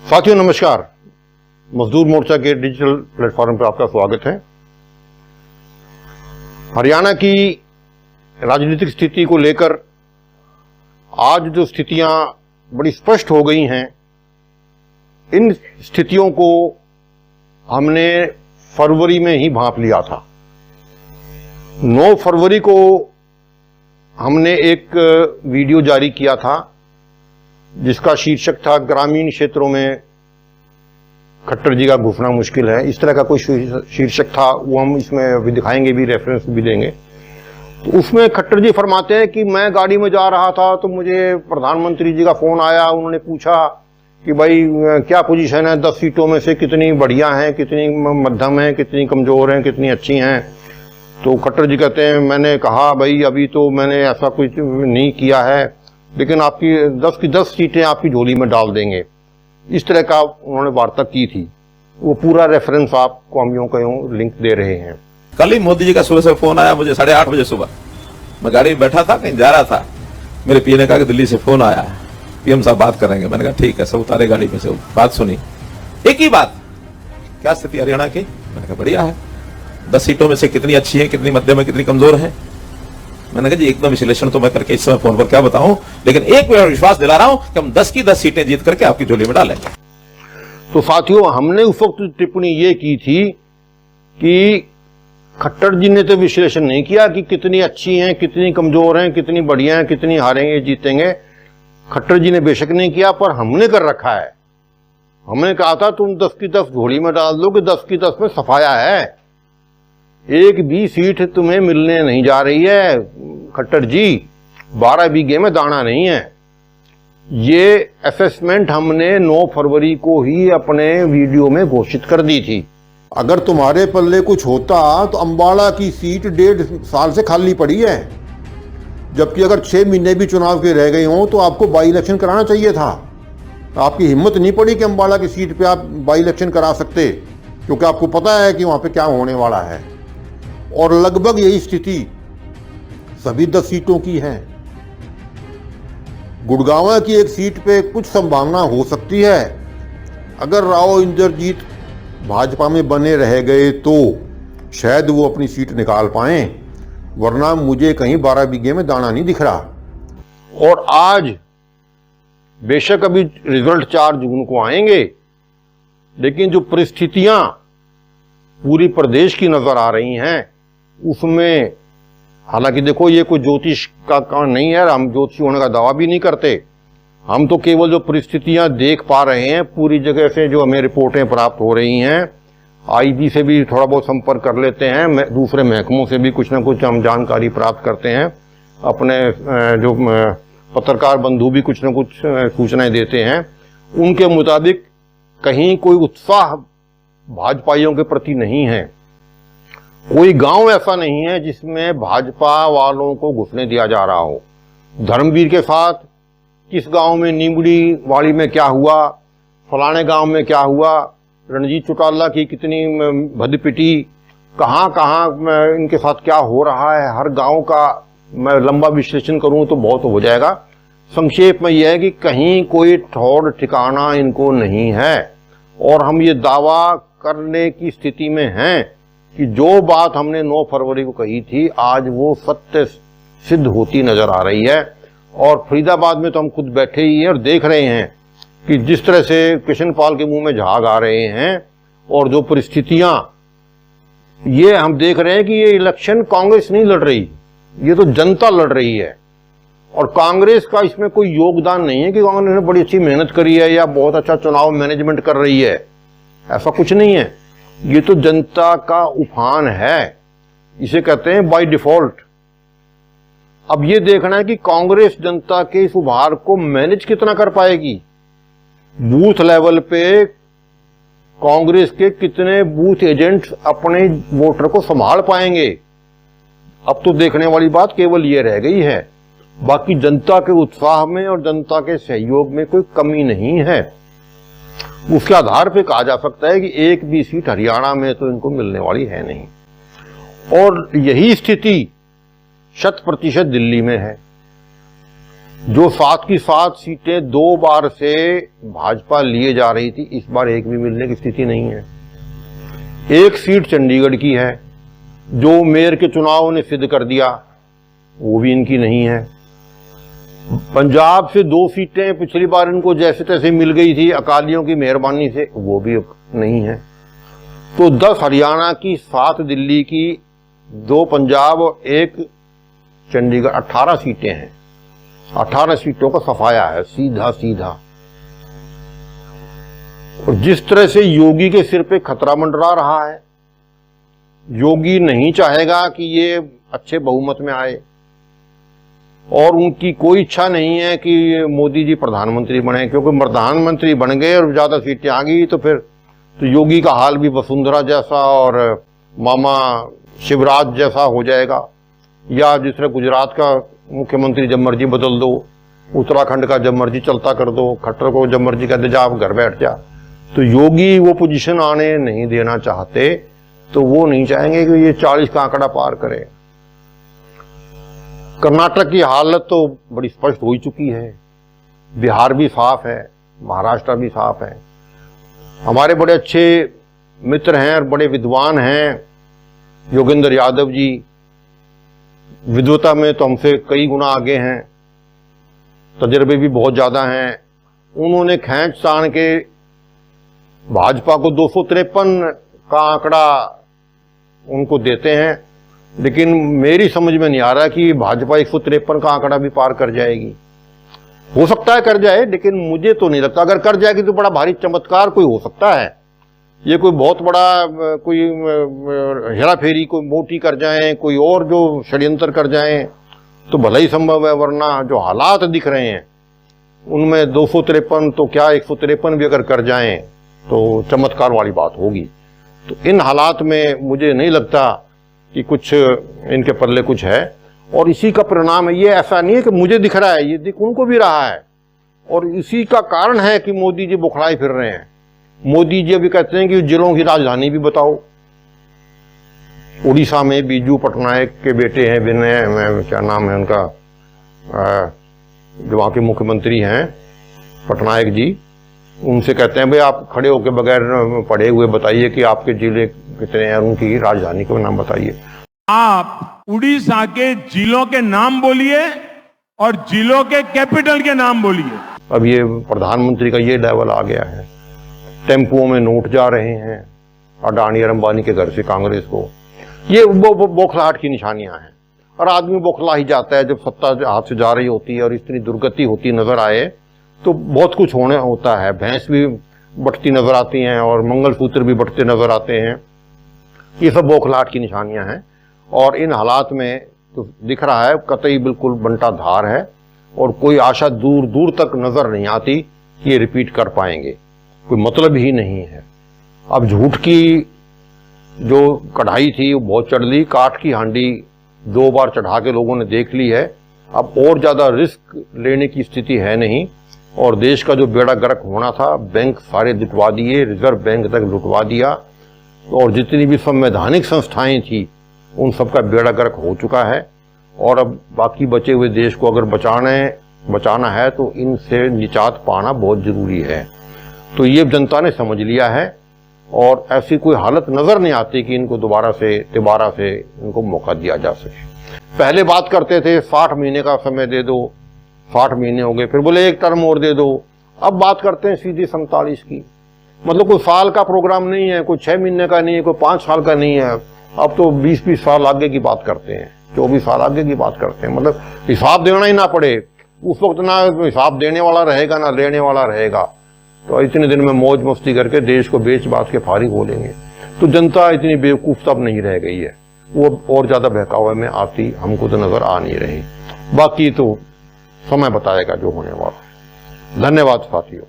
साथियों नमस्कार। मजदूर मोर्चा के डिजिटल प्लेटफॉर्म पर आपका स्वागत है। हरियाणा की राजनीतिक स्थिति को लेकर आज जो स्थितियां बड़ी स्पष्ट हो गई हैं, इन स्थितियों को हमने फरवरी में ही भांप लिया था। 9 फरवरी को हमने एक वीडियो जारी किया था जिसका शीर्षक था ग्रामीण क्षेत्रों में खट्टर जी का घुसना मुश्किल है। इस तरह का कोई शीर्षक था, वो हम इसमें अभी दिखाएंगे भी, रेफरेंस भी देंगे। तो उसमें खट्टर जी फरमाते हैं कि मैं गाड़ी में जा रहा था तो मुझे प्रधानमंत्री जी का फोन आया। उन्होंने पूछा कि भाई क्या पोजीशन है, 10 सीटों में से कितनी बढ़िया हैं, कितनी मध्यम हैं, कितनी कमजोर हैं, कितनी अच्छी हैं। तो खट्टर जी कहते हैं मैंने कहा भाई अभी तो मैंने ऐसा कुछ नहीं किया है, लेकिन आपकी 10 की 10 सीटें आपकी झोली में डाल देंगे। इस तरह का उन्होंने वार्ता की थी। वो पूरा रेफरेंस आपको हम यूं कहीं लिंक दे रहे हैं। कल ही मोदी जी का सुबह से फोन आया मुझे 8:30 बजे सुबह। मैं गाड़ी में बैठा था, कहीं जा रहा था। मेरे पीए ने कहा कि दिल्ली से फोन आया है, पीएम साहब बात करेंगे। मैंने कहा ठीक है। सब उतारे गाड़ी में से, बात सुनी। एक ही बात, क्या स्थिति हरियाणा की? मैंने कहा बढ़िया है। 10 सीटों में से कितनी अच्छी है, कितनी मध्यम है, कितनी कमजोर है। मैंने कहा जी एकदम विश्लेषण तो मैं करके इस समय फोन पर क्या बताऊं, लेकिन एक मैं विश्वास दिला रहा हूं कि हम 10 की 10 सीटें जीत करके आपकी झोली में डालेंगे। तो साथियों हमने उस वक्त टिप्पणी ये की थी कि खट्टर जी ने तो विश्लेषण नहीं किया कि कितनी अच्छी हैं, कितनी कमजोर हैं, कितनी बढ़िया हैं, कितनी हारेंगे जीतेंगे। खट्टर जी ने बेशक नहीं किया, पर हमने कर रखा है। हमने कहा था तुम 10 की 10 झोली में डाल दो कि 10 की 10 में सफाया है, एक भी सीट तुम्हें मिलने नहीं जा रही है खट्टर जी, 12 बीघे में दाना नहीं है। ये असेसमेंट हमने 9 फरवरी को ही अपने वीडियो में घोषित कर दी थी। अगर तुम्हारे पल्ले कुछ होता तो अंबाला की सीट 1.5 साल से खाली पड़ी है, जबकि अगर 6 महीने भी चुनाव के रह गए हों तो आपको बाई इलेक्शन कराना चाहिए था। आपकी हिम्मत नहीं पड़ी कि अंबाला की सीट पे आप बाई इलेक्शन करा सकते, क्योंकि आपको पता है कि वहां पे क्या होने वाला है। और लगभग यही स्थिति सभी 10 सीटों की है। गुड़गांव की एक सीट पे कुछ संभावना हो सकती है, अगर राव इंद्रजीत भाजपा में बने रह गए तो शायद वो अपनी सीट निकाल पाएं, वरना मुझे कहीं 12 बीघे में दाना नहीं दिख रहा। और आज बेशक अभी रिजल्ट 4 जून को आएंगे, लेकिन जो परिस्थितियां पूरी प्रदेश की नजर आ रही हैं उसमें, हालांकि देखो ये कोई ज्योतिष का काम नहीं है, हम ज्योतिषी होने का दावा भी नहीं करते। हम तो केवल जो परिस्थितियां देख पा रहे हैं पूरी जगह से, जो हमें रिपोर्टें प्राप्त हो रही हैं, आईजी से भी थोड़ा बहुत संपर्क कर लेते हैं, दूसरे महकमों से भी कुछ ना कुछ हम जानकारी प्राप्त करते हैं, अपने जो पत्रकार बंधु भी कुछ ना कुछ सूचनाएं देते हैं। उनके मुताबिक कहीं कोई उत्साह भाजपाइयों के प्रति नहीं है। कोई गांव ऐसा नहीं है जिसमें भाजपा वालों को घुसने दिया जा रहा हो। धर्मवीर के साथ किस गांव में, नीमड़ी वाड़ी में क्या हुआ, फलाने गांव में क्या हुआ, रणजीत चौटाला की कितनी भदपिटी, कहां कहां इनके साथ क्या हो रहा है, हर गांव का मैं लंबा विश्लेषण करूं तो बहुत हो जाएगा। संक्षेप में यह है कि कहीं कोई ठौर ठिकाना इनको नहीं है, और हम ये दावा करने की स्थिति में हैं कि जो बात हमने 9 फरवरी को कही थी आज वो सत्य सिद्ध होती नजर आ रही है। और फरीदाबाद में तो हम खुद बैठे ही हैं और देख रहे हैं कि जिस तरह से कृष्णपाल के मुंह में झाग आ रहे हैं, और जो परिस्थितियां ये हम देख रहे हैं कि ये इलेक्शन कांग्रेस नहीं लड़ रही, ये तो जनता लड़ रही है। और कांग्रेस का इसमें कोई योगदान नहीं है कि कांग्रेस ने बड़ी अच्छी मेहनत करी है या बहुत अच्छा चुनाव मैनेजमेंट कर रही है, ऐसा कुछ नहीं है। ये तो जनता का उफान है, इसे कहते हैं बाय डिफॉल्ट। अब ये देखना है कि कांग्रेस जनता के इस उभार को मैनेज कितना कर पाएगी। बूथ लेवल पे कांग्रेस के कितने बूथ एजेंट्स अपने वोटर को संभाल पाएंगे। अब तो देखने वाली बात केवल ये रह गई है, बाकी जनता के उत्साह में और जनता के सहयोग में कोई कमी नहीं है। उसके आधार पे कहा जा सकता है कि एक भी सीट हरियाणा में तो इनको मिलने वाली है नहीं। और यही स्थिति 100% दिल्ली में है। जो 7 की 7 सीटें 2 बार से भाजपा लिए जा रही थी, इस बार एक भी मिलने की स्थिति नहीं है। एक सीट चंडीगढ़ की है, जो मेयर के चुनाव ने सिद्ध कर दिया, वो भी इनकी नहीं है। पंजाब से 2 सीटें पिछली बार इनको जैसे तैसे मिल गई थी अकालियों की मेहरबानी से, वो भी नहीं है। तो 10 हरियाणा की, 7 दिल्ली की, 2 पंजाब और 1 चंडीगढ़, 18 सीटें हैं। 18 सीटों का सफाया है सीधा सीधा। और जिस तरह से योगी के सिर पे खतरा मंडरा रहा है, योगी नहीं चाहेगा कि ये अच्छे बहुमत में आए, और उनकी कोई इच्छा नहीं है कि मोदी जी प्रधानमंत्री बने, क्योंकि प्रधानमंत्री बन गए और ज्यादा सीटें आ गई तो फिर तो योगी का हाल भी वसुंधरा जैसा और मामा शिवराज जैसा हो जाएगा। या जिस तरह गुजरात का मुख्यमंत्री जब मर्जी बदल दो, उत्तराखंड का जब मर्जी चलता कर दो, खट्टर को जब मर्जी कहते जा आप घर बैठ जा। तो योगी वो पोजीशन आने नहीं देना चाहते, तो वो नहीं चाहेंगे कि ये 40 का आंकड़ा पार करे। कर्नाटक की हालत तो बड़ी स्पष्ट हो चुकी है, बिहार भी साफ है, महाराष्ट्र भी साफ है। हमारे बड़े अच्छे मित्र हैं और बड़े विद्वान हैं योगेंद्र यादव जी, विद्वता में तो हमसे कई गुना आगे हैं, तजर्बे भी बहुत ज्यादा हैं। उन्होंने खींच तान के भाजपा को 253 का आंकड़ा उनको देते हैं, लेकिन मेरी समझ में नहीं आ रहा कि भाजपा 153 का आंकड़ा भी पार कर जाएगी। हो सकता है कर जाए, लेकिन मुझे तो नहीं लगता। अगर कर जाएगी तो बड़ा भारी चमत्कार कोई हो सकता है, ये कोई बहुत बड़ा कोई हेरा फेरी कोई मोटी कर जाएं, कोई और जो षड्यंत्र कर जाएं तो भला ही संभव है, वरना जो हालात दिख रहे हैं उनमें 253 तो क्या 153 भी अगर कर जाएं तो चमत्कार वाली बात होगी। तो इन हालात में मुझे नहीं लगता कि कुछ इनके पल्ले कुछ है, और इसी का परिणाम है। ये ऐसा नहीं है कि मुझे दिख रहा है, ये दिख उनको भी रहा है, और इसी का कारण है कि मोदी जी बुखलाई फिर रहे हैं। मोदी जी अभी कहते हैं कि जिलों की राजधानी भी बताओ। उड़ीसा में बीजू पटनायक के बेटे हैं, विनय क्या नाम है उनका, जो वहां के मुख्यमंत्री हैं पटनायक जी, उनसे कहते हैं भाई आप खड़े होकर बगैर पढ़े हुए बताइए कि आपके जिले कितने हैं, उनकी राजधानी का नाम बताइए। आप उड़ीसा के जिलों के नाम बोलिए और जिलों के कैपिटल के नाम बोलिए। अब ये प्रधानमंत्री का ये लेवल आ गया है। टेम्पुओं में नोट जा रहे हैं अडानी और अंबानी के घर से कांग्रेस को। ये बौखलाहट की निशानियां हैं, और आदमी बौखला ही जाता है जब सत्ता हाथ से जा रही होती है और इतनी दुर्गति होती नजर आए तो बहुत कुछ होने होता है। भैंस भी बढ़ती नजर आती हैं और मंगलसूत्र भी बढ़ते नजर आते हैं। ये सब बौखलाहट की निशानियां हैं, और इन हालात में तो दिख रहा है कतई बिल्कुल बंटा धार है, और कोई आशा दूर दूर तक नजर नहीं आती कि ये रिपीट कर पाएंगे, कोई मतलब ही नहीं है। अब झूठ की जो कढ़ाई थी वो बहुत चढ़ ली, काठ की हांडी 2 बार चढ़ा के लोगों ने देख ली है। अब और ज्यादा रिस्क लेने की स्थिति है नहीं, और देश का जो बेड़ा गर्क होना था, बैंक सारे लुटवा दिए, रिजर्व बैंक तक लुटवा दिया, और जितनी भी संवैधानिक संस्थाएं थी उन सबका बेड़ा गर्क हो चुका है। और अब बाकी बचे हुए देश को अगर बचाना है तो इनसे निजात पाना बहुत जरूरी है। तो ये जनता ने समझ लिया है, और ऐसी कोई हालत नजर नहीं आती कि इनको दोबारा से इनको मौका दिया जा सके। पहले बात करते थे 60 महीने का समय दे दो, 60 महीने हो गए, फिर बोले 1 टर्म और दे दो। अब बात करते हैं सीधी 47 की। मतलब कोई साल का प्रोग्राम नहीं है, कोई 6 महीने का नहीं है, कोई 5 साल का नहीं है। अब तो 20-20 साल आगे की बात करते हैं, 24 साल आगे की बात करते हैं। मतलब हिसाब देना ही ना पड़े, उस वक्त ना हिसाब देने वाला रहेगा ना लेने वाला रहेगा, तो इतने दिन में मौज मस्ती करके देश को बेच बाच के फारिग हो लेंगे। तो जनता इतनी बेवकूफ तब नहीं रह गई है, वो और ज्यादा बहकावे में आती हमको तो नजर आ नहीं रही। बाकी तो समय बताएगा जो होने वाला है। धन्यवाद साथियों।